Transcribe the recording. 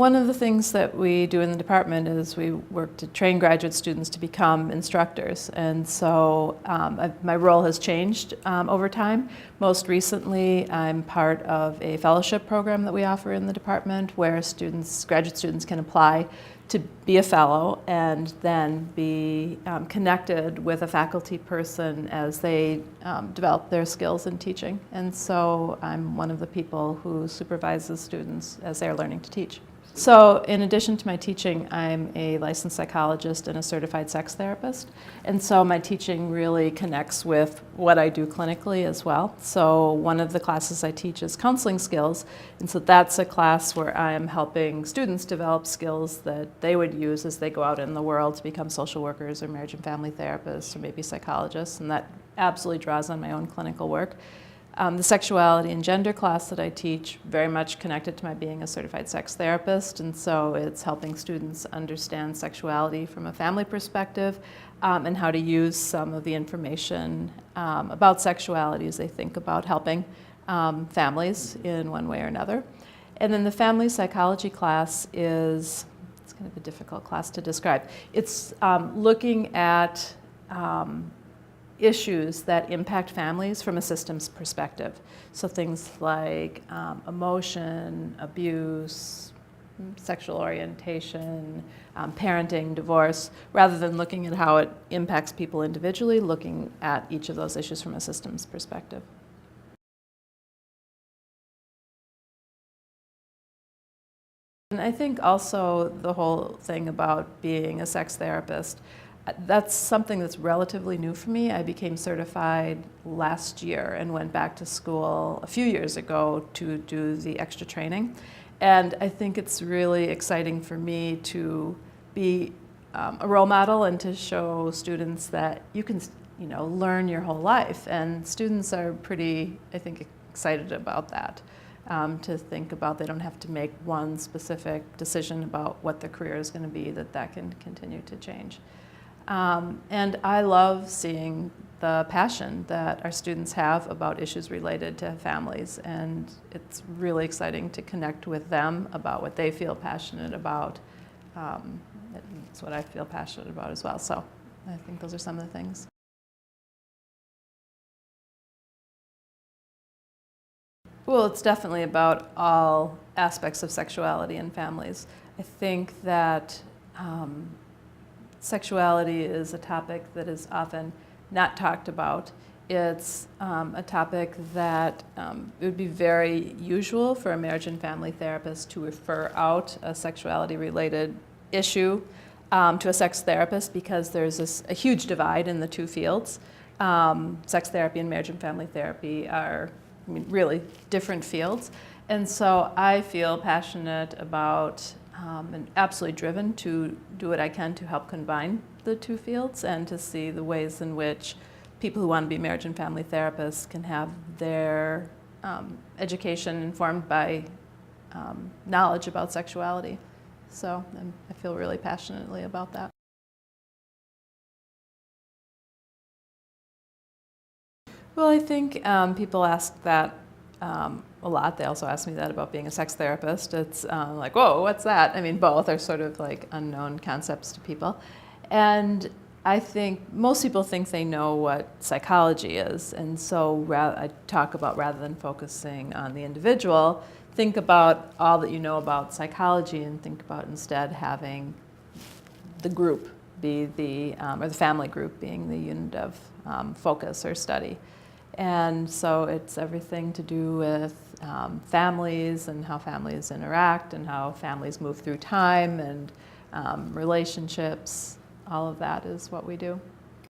One of the things that we do in the department is we work to train graduate students to become instructors. And so my role has changed over time. Most recently, I'm part of a fellowship program that we offer in the department where graduate students can apply to be a fellow and then be connected with a faculty person as they develop their skills in teaching. And so I'm one of the people who supervises students as they're learning to teach. So in addition to my teaching, I'm a licensed psychologist and a certified sex therapist. And so my teaching really connects with what I do clinically as well. So one of the classes I teach is counseling skills. And so that's a class where I am helping students develop skills that they would use as they go out in the world to become social workers or marriage and family therapists or maybe psychologists. And that absolutely draws on my own clinical work. The sexuality and gender class that I teach very much connected to my being a certified sex therapist, and so it's helping students understand sexuality from a family perspective and how to use some of the information about sexuality as they think about helping families in one way or another. And then the family psychology class it's kind of a difficult class to describe. It's looking at issues that impact families from a systems perspective. So things like emotion, abuse, sexual orientation, parenting, divorce, rather than looking at how it impacts people individually, looking at each of those issues from a systems perspective. And I think also the whole thing about being a sex therapist, that's something that's relatively new for me. I became certified last year and went back to school a few years ago to do the extra training. And I think it's really exciting for me to be a role model and to show students that you can, learn your whole life. And students are pretty, I think, excited about that. To think about they don't have to make one specific decision about what their career is going to be, that can continue to change. And I love seeing the passion that our students have about issues related to families, and it's really exciting to connect with them about what they feel passionate about. It's what I feel passionate about as well, so I think those are some of the things. Well, it's definitely about all aspects of sexuality and families. I think that sexuality is a topic that is often not talked about. It's a topic that it would be very usual for a marriage and family therapist to refer out a sexuality-related issue to a sex therapist because there's a huge divide in the two fields. Sex therapy and marriage and family therapy are really different fields. And so I feel passionate about and absolutely driven to do what I can to help combine the two fields and to see the ways in which people who want to be marriage and family therapists can have their education informed by knowledge about sexuality. So I feel really passionately about that. Well, I think people ask that a lot. They also ask me that about being a sex therapist. It's like, whoa, what's that? I mean, both are sort of like unknown concepts to people. And I think most people think they know what psychology is. And so I talk about, rather than focusing on the individual, think about all that you know about psychology and think about instead having the group be or the family group being the unit of focus or study. And so it's everything to do with families and how families interact and how families move through time and relationships. All of that is what we do.